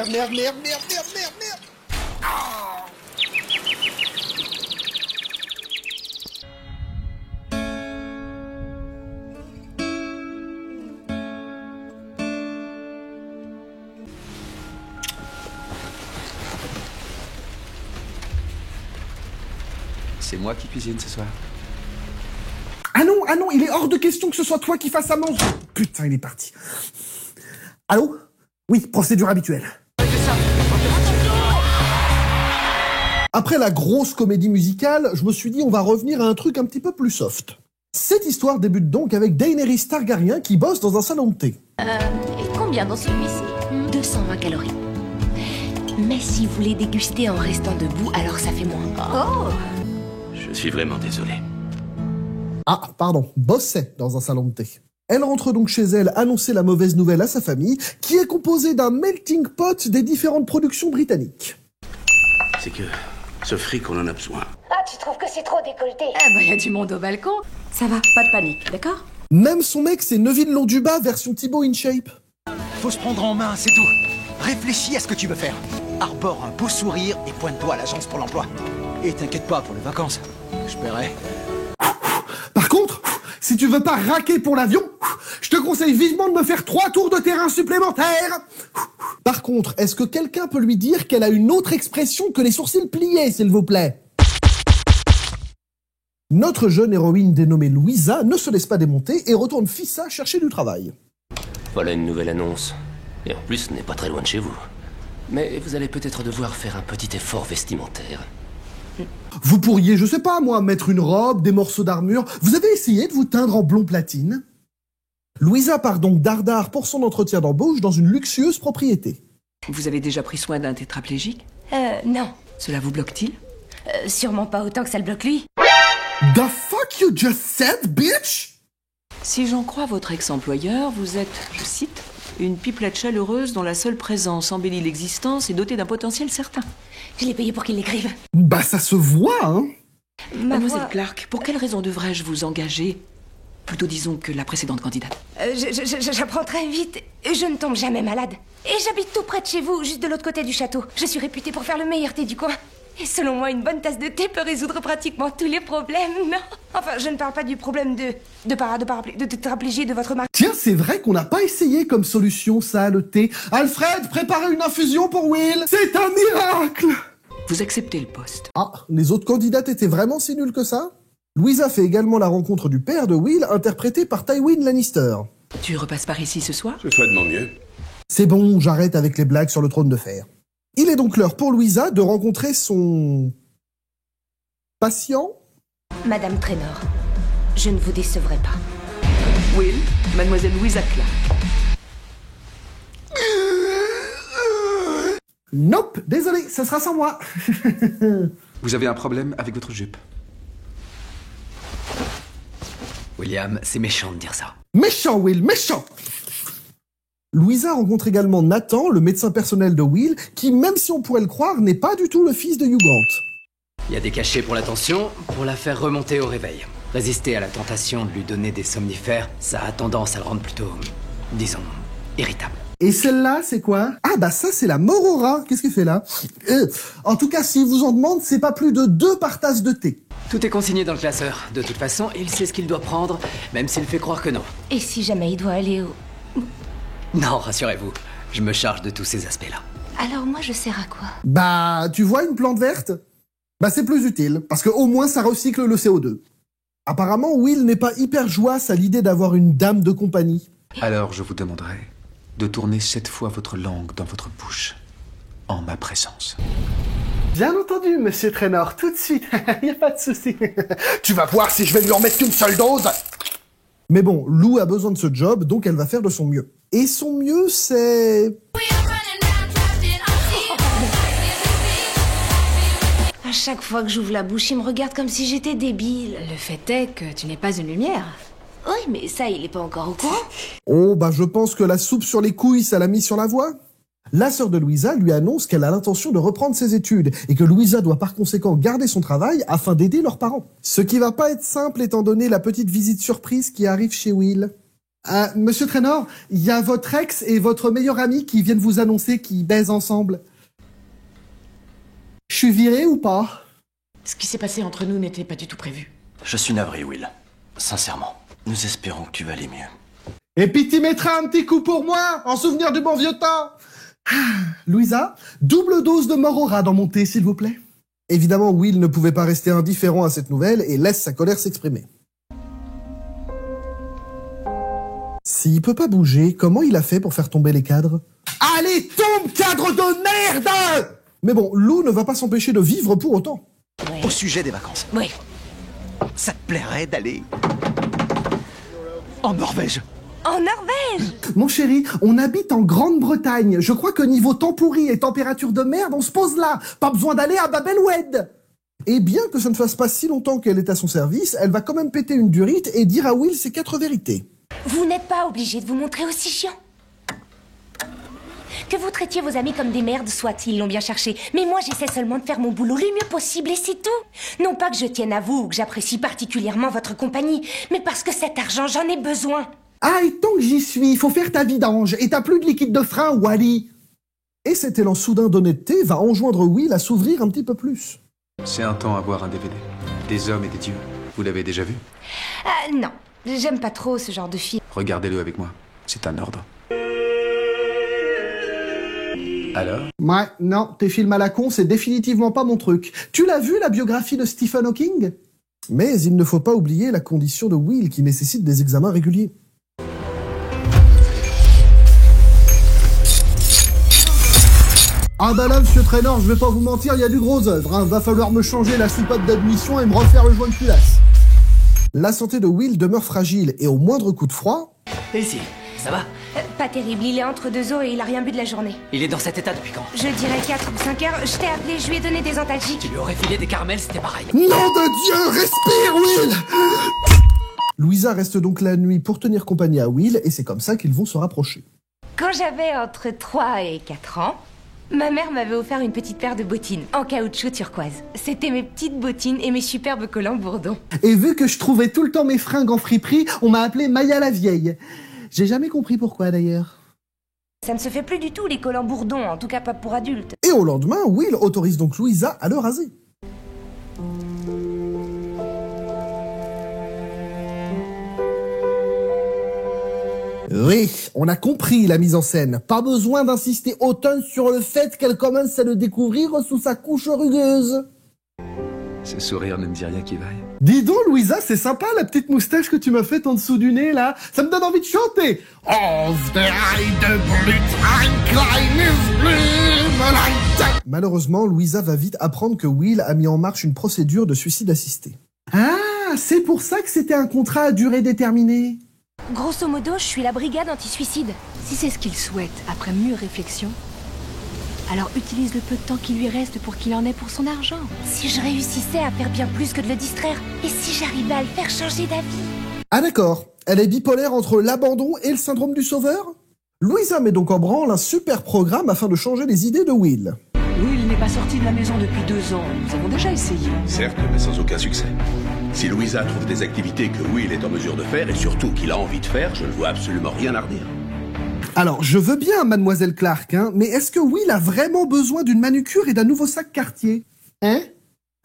Merde. C'est moi qui cuisine ce soir. Ah non, il est hors de question que ce soit toi qui fasses à manger. Putain, il est parti. Allô? Oui, procédure habituelle. Après la grosse comédie musicale, je me suis dit on va revenir à un truc un petit peu plus soft. Cette histoire débute donc avec Daenerys Targaryen qui bosse dans un salon de thé. Et combien dans celui-ci? 220 calories. Mais si vous les dégustez en restant debout, alors ça fait moins. Oh! Je suis vraiment désolé. Ah, pardon, bossait dans un salon de thé. Elle rentre donc chez elle annoncer la mauvaise nouvelle à sa famille, qui est composée d'un melting pot des différentes productions britanniques. C'est que ce fric, on en a besoin. Ah, tu trouves que c'est trop décolleté? Ah bah, y a du monde au balcon. Ça va, pas de panique, d'accord? Même son mec, c'est Neville Londubat version Thibaut InShape. Faut se prendre en main, c'est tout. Réfléchis à ce que tu veux faire. Arbore un beau sourire et pointe-toi à l'agence pour l'emploi. Et t'inquiète pas pour les vacances. Je paierai. Par contre, si tu veux pas raquer pour l'avion, je te conseille vivement de me faire 3 tours de terrain supplémentaires. Par contre, est-ce que quelqu'un peut lui dire qu'elle a une autre expression que les sourcils pliés, s'il vous plaît? Notre jeune héroïne dénommée Louisa ne se laisse pas démonter et retourne Fissa chercher du travail. Voilà une nouvelle annonce. Et en plus, ce n'est pas très loin de chez vous. Mais vous allez peut-être devoir faire un petit effort vestimentaire. Vous pourriez, je sais pas moi, mettre une robe, des morceaux d'armure. Vous avez essayé de vous teindre en blond platine? Louisa part donc dardard pour son entretien d'embauche dans une luxueuse propriété. Vous avez déjà pris soin d'un tétraplégique? Non. Cela vous bloque-t-il? Sûrement pas autant que ça le bloque lui. The fuck you just said, bitch? Si j'en crois votre ex-employeur, vous êtes, je cite, une pipelette chaleureuse dont la seule présence embellit l'existence et dotée d'un potentiel certain. Je l'ai payé pour qu'il l'écrive. Bah ça se voit, hein. Mademoiselle Clark, pour quelle raison devrais-je vous engager? Plutôt disons que la précédente candidate. J'apprends très vite. Je ne tombe jamais malade. Et j'habite tout près de chez vous, juste de l'autre côté du château. Je suis réputée pour faire le meilleur thé du coin. Et selon moi, une bonne tasse de thé peut résoudre pratiquement tous les problèmes, non? Enfin, je ne parle pas du problème de tétraplégie de votre mari. Tiens, c'est vrai qu'on n'a pas essayé comme solution ça, le thé. Alfred, préparez une infusion pour Will. C'est un miracle. Vous acceptez le poste. Ah, les autres candidates étaient vraiment si nulles que ça? Louisa fait également la rencontre du père de Will, interprété par Tywin Lannister. Tu repasses par ici ce soir? Je souhaite de mon mieux. C'est bon, j'arrête avec les blagues sur le trône de fer. Il est donc l'heure pour Louisa de rencontrer son... patient? Madame Traynor, je ne vous décevrai pas. Will, mademoiselle Louisa Clark. Nope, désolé, ça sera sans moi. Vous avez un problème avec votre jupe? William, c'est méchant de dire ça. Méchant, Will, méchant. Louisa rencontre également Nathan, le médecin personnel de Will, qui, même si on pourrait le croire, n'est pas du tout le fils de Hugh Grant. Il y a des cachets pour la tension, pour la faire remonter au réveil. Résister à la tentation de lui donner des somnifères, ça a tendance à le rendre plutôt, disons, irritable. Et celle-là, c'est quoi? Ah bah ça, c'est la Morora. Qu'est-ce qu'elle fait là? En tout cas, s'il vous en demande, c'est pas plus de 2 par tasse de thé. Tout est consigné dans le classeur. De toute façon, il sait ce qu'il doit prendre, même s'il fait croire que non. Et si jamais il doit aller au... Non, rassurez-vous, je me charge de tous ces aspects-là. Alors moi, je sers à quoi? Bah, tu vois une plante verte? Bah c'est plus utile, parce que au moins ça recycle le CO2. Apparemment, Will n'est pas hyper joyeux à l'idée d'avoir une dame de compagnie. Alors je vous demanderai, de tourner 7 fois votre langue dans votre bouche, en ma présence. Bien entendu, monsieur Traynor, tout de suite, y a pas de souci. Tu vas voir si je vais lui en mettre qu'une seule dose. Mais bon, Lou a besoin de ce job, donc elle va faire de son mieux. Et son mieux, c'est... À chaque fois que j'ouvre la bouche, il me regarde comme si j'étais débile. Le fait est que tu n'es pas une lumière. Oui, mais ça, il est pas encore au courant. Oh, bah je pense que la soupe sur les couilles, ça l'a mis sur la voie. La sœur de Louisa lui annonce qu'elle a l'intention de reprendre ses études et que Louisa doit par conséquent garder son travail afin d'aider leurs parents. Ce qui va pas être simple étant donné la petite visite surprise qui arrive chez Will. Monsieur Traynor, il y a votre ex et votre meilleur ami qui viennent vous annoncer qu'ils baisent ensemble. Je suis viré ou pas? Ce qui s'est passé entre nous n'était pas du tout prévu. Je suis navré, Will. Sincèrement. Nous espérons que tu vas aller mieux. Et puis t'y mettras un petit coup pour moi, en souvenir du bon vieux temps. Louisa, double dose de mort au rat dans mon thé, s'il vous plaît. Évidemment, Will ne pouvait pas rester indifférent à cette nouvelle et laisse sa colère s'exprimer. S'il peut pas bouger, comment il a fait pour faire tomber les cadres? Allez, tombe, cadre de merde! Mais bon, Lou ne va pas s'empêcher de vivre pour autant. Ouais. Au sujet des vacances, Oui. ça te plairait d'aller en Norvège? En Norvège! Mon chéri, on habite en Grande-Bretagne. Je crois que niveau temps pourri et température de merde, on se pose là. Pas besoin d'aller à Babelwed. Et bien que ça ne fasse pas si longtemps qu'elle est à son service, elle va quand même péter une durite et dire à Will ses 4 vérités. Vous n'êtes pas obligé de vous montrer aussi chiant. Que vous traitiez vos amis comme des merdes, soit, ils l'ont bien cherché. Mais moi, j'essaie seulement de faire mon boulot le mieux possible et c'est tout. Non pas que je tienne à vous ou que j'apprécie particulièrement votre compagnie, mais parce que cet argent, j'en ai besoin. Ah, et tant que j'y suis, il faut faire ta vidange et t'as plus de liquide de frein, Wally. Et cet élan soudain d'honnêteté va enjoindre Will à s'ouvrir un petit peu plus. C'est un temps à voir un DVD. Des hommes et des dieux. Vous l'avez déjà vu? Non, j'aime pas trop ce genre de film. Regardez-le avec moi. C'est un ordre. Alors? Ouais, non, tes films à la con, c'est définitivement pas mon truc. Tu l'as vu, la biographie de Stephen Hawking? Mais il ne faut pas oublier la condition de Will qui nécessite des examens réguliers. Ah bah là, monsieur Traynor, je vais pas vous mentir, il y a du gros œuvre, hein. Va falloir me changer la soupape d'admission et me refaire le joint de culasse. La santé de Will demeure fragile et au moindre coup de froid... Ici, ça va? Pas terrible, il est entre 2 eaux et il a rien bu de la journée. Il est dans cet état depuis quand? Je dirais 4 ou 5 heures, je t'ai appelé, je lui ai donné des antalgiques. Tu lui aurais filé des caramels, c'était pareil. Nom de Dieu, respire, Will! Louisa reste donc la nuit pour tenir compagnie à Will et c'est comme ça qu'ils vont se rapprocher. Quand j'avais entre 3 et 4 ans, ma mère m'avait offert une petite paire de bottines en caoutchouc turquoise. C'était mes petites bottines et mes superbes collants bourdons. Et vu que je trouvais tout le temps mes fringues en friperie, on m'a appelé Maya la vieille. J'ai jamais compris pourquoi d'ailleurs. Ça ne se fait plus du tout les collants bourdons, en tout cas pas pour adultes. Et au lendemain, Will autorise donc Louisa à le raser. Oui, on a compris la mise en scène. Pas besoin d'insister autant sur le fait qu'elle commence à le découvrir sous sa couche rugueuse. Ce sourire ne me dit rien qui vaille. Dis donc, Louisa, c'est sympa la petite moustache que tu m'as faite en dessous du nez, là. Ça me donne envie de chanter. Malheureusement, Louisa va vite apprendre que Will a mis en marche une procédure de suicide assisté. Ah, c'est pour ça que c'était un contrat à durée déterminée. Grosso modo, je suis la brigade anti-suicide. Si c'est ce qu'il souhaite, après mûre réflexion, alors utilise le peu de temps qui lui reste pour qu'il en ait pour son argent. Si je réussissais à faire bien plus que de le distraire, et si j'arrivais à le faire changer d'avis. Ah d'accord, elle est bipolaire entre l'abandon et le syndrome du sauveur? Louisa met donc en branle un super programme afin de changer les idées de Will. Will n'est pas sorti de la maison depuis 2 ans. Nous avons déjà essayé. Certes, mais sans aucun succès. Si Louisa trouve des activités que Will est en mesure de faire, et surtout qu'il a envie de faire, je ne vois absolument rien à redire. Alors, je veux bien, mademoiselle Clark, hein, mais est-ce que Will a vraiment besoin d'une manucure et d'un nouveau sac Cartier? Hein?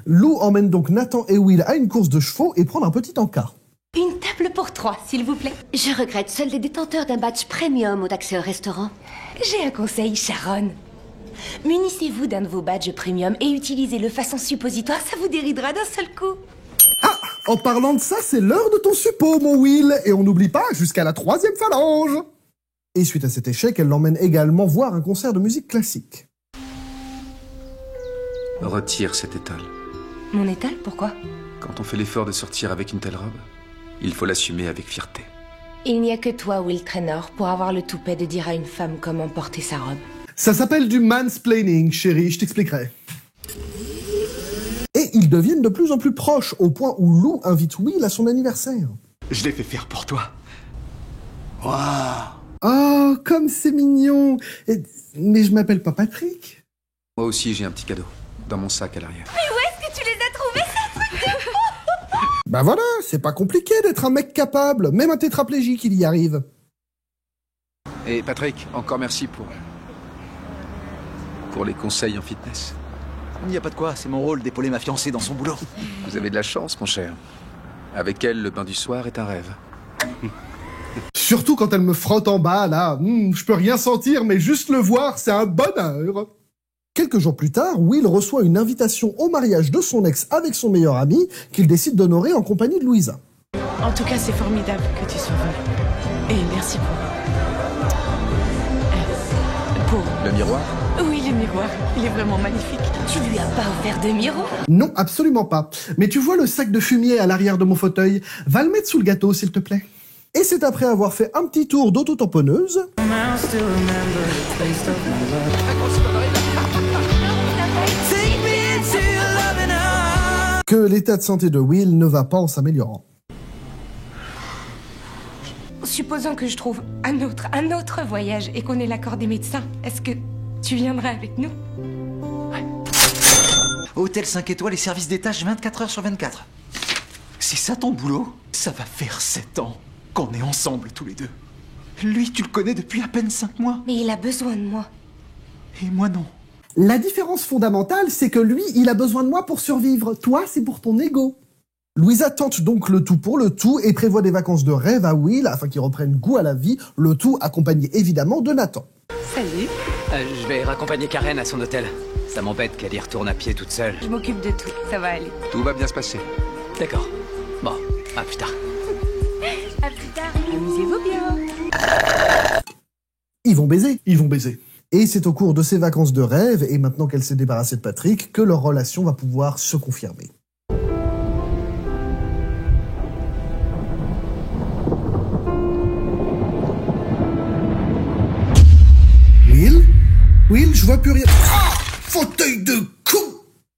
Lou emmène donc Nathan et Will à une course de chevaux et prendre un petit encas. Une table pour 3, s'il vous plaît. Je regrette, seuls les détenteurs d'un badge premium ont accès au restaurant. J'ai un conseil, Sharon. Munissez-vous d'un de vos badges premium et utilisez-le façon suppositoire, ça vous déridera d'un seul coup. Ah! En parlant de ça, c'est l'heure de ton suppo, mon Will, et on n'oublie pas jusqu'à la 3e phalange. Et suite à cet échec, elle l'emmène également voir un concert de musique classique. Retire cette étole. Mon étale, pourquoi? Quand on fait l'effort de sortir avec une telle robe, il faut l'assumer avec fierté. Il n'y a que toi, Will Traynor, pour avoir le toupet de dire à une femme comment porter sa robe. Ça s'appelle du mansplaining, chérie, je t'expliquerai. Et ils deviennent de plus en plus proches, au point où Lou invite Will à son anniversaire. Je l'ai fait faire pour toi. Waouh! Oh, comme c'est mignon. Mais je m'appelle pas Patrick. Moi aussi, j'ai un petit cadeau. Dans mon sac à l'arrière. Mais où est-ce que tu les as trouvés, ces trucs de fou? Bah voilà, c'est pas compliqué d'être un mec capable. Même un tétraplégique, il y arrive. Et Patrick, encore merci pour les conseils en fitness. Il n'y a pas de quoi, c'est mon rôle d'épauler ma fiancée dans son boulot. Vous avez de la chance, mon cher. Avec elle, le bain du soir est un rêve. Surtout quand elle me frotte en bas, là. Je peux rien sentir, mais juste le voir, c'est un bonheur. Quelques jours plus tard, Will reçoit une invitation au mariage de son ex avec son meilleur ami, qu'il décide d'honorer en compagnie de Louisa. En tout cas, c'est formidable que tu sois venu. Et merci pour... Le miroir? Oui, le miroir. Il est vraiment magnifique. Tu lui as pas offert de miroir? Non, absolument pas. Mais tu vois le sac de fumier à l'arrière de mon fauteuil? Va le mettre sous le gâteau, s'il te plaît. Et c'est après avoir fait un petit tour d'auto-tamponneuse que l'état de santé de Will ne va pas en s'améliorant. Supposons que je trouve un autre voyage et qu'on ait l'accord des médecins. Est-ce que tu viendrais avec nous? Hôtel 5 étoiles et service des tâches 24 heures sur 24. C'est ça ton boulot? Ça va faire 7 ans qu'on est ensemble tous les deux. Lui, tu le connais depuis à peine 5 mois. Mais il a besoin de moi. Et moi non. La différence fondamentale, c'est que lui, il a besoin de moi pour survivre. Toi, c'est pour ton ego. Louisa tente donc le tout pour le tout et prévoit des vacances de rêve à Will afin qu'il reprenne goût à la vie, le tout accompagné évidemment de Nathan. Salut. Je vais raccompagner Karen à son hôtel. Ça m'embête qu'elle y retourne à pied toute seule. Je m'occupe de tout, ça va aller. Tout va bien se passer. D'accord. Bon, à plus tard. À plus tard, amusez-vous bien. Ils vont baiser. Et c'est au cours de ces vacances de rêve, et maintenant qu'elle s'est débarrassée de Patrick, que leur relation va pouvoir se confirmer. Will, je vois plus rien. Ah! Fauteuil de con!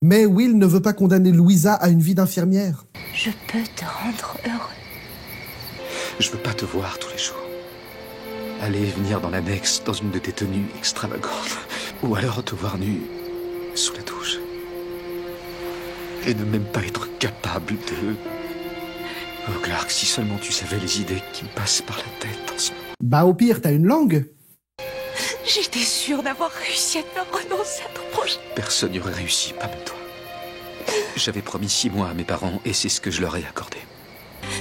Mais Will ne veut pas condamner Louisa à une vie d'infirmière. Je peux te rendre heureux. Je veux pas te voir tous les jours. Aller et venir dans l'annexe, dans une de tes tenues extravagantes. Ou alors te voir nu sous la douche. Et ne même pas être capable de... Oh Clark, si seulement tu savais les idées qui me passent par la tête en ce moment. Bah au pire, t'as une langue. J'étais sûre d'avoir réussi à te faire renoncer à ton projet. Personne n'y aurait réussi, pas même toi. J'avais promis 6 mois à mes parents et c'est ce que je leur ai accordé.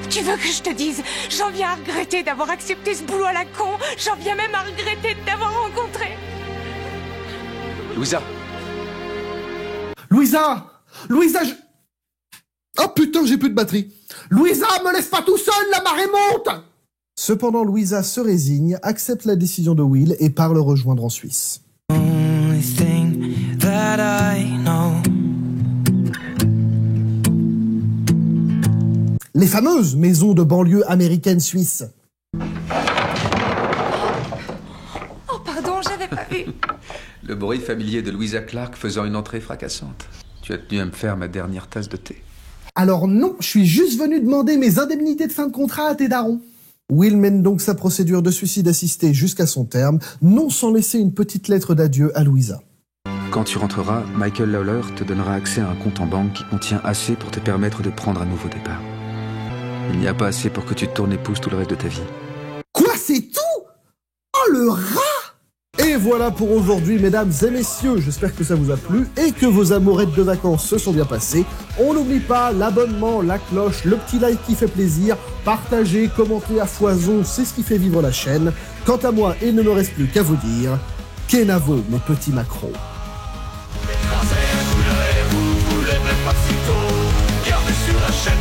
Tu veux que je te dise? J'en viens à regretter d'avoir accepté ce boulot à la con. J'en viens même à regretter de t'avoir rencontré. Louisa, je... Oh putain, j'ai plus de batterie. Louisa, me laisse pas tout seul, la marée monte! Cependant, Louisa se résigne, accepte la décision de Will et part le rejoindre en Suisse. Les fameuses maisons de banlieue américaine suisse. Oh pardon, j'avais pas vu. le bruit familier de Louisa Clark faisant une entrée fracassante. Tu as tenu à me faire ma dernière tasse de thé. Alors non, je suis juste venu demander mes indemnités de fin de contrat à tes darons. Will mène donc sa procédure de suicide assisté jusqu'à son terme, non sans laisser une petite lettre d'adieu à Louisa. Quand tu rentreras, Michael Lawler te donnera accès à un compte en banque qui contient assez pour te permettre de prendre un nouveau départ. Il n'y a pas assez pour que tu te tournes les pouces tout le reste de ta vie. Quoi, c'est tout? Oh, le rat! Et voilà pour aujourd'hui, mesdames et messieurs. J'espère que ça vous a plu et que vos amourettes de vacances se sont bien passées. On n'oublie pas l'abonnement, la cloche, le petit like qui fait plaisir, partager, commenter à foison, c'est ce qui fait vivre la chaîne. Quant à moi, il ne me reste plus qu'à vous dire Kenavo, mes petits macros. Vous l'aimez pas si tôt, gardez sur la chaîne,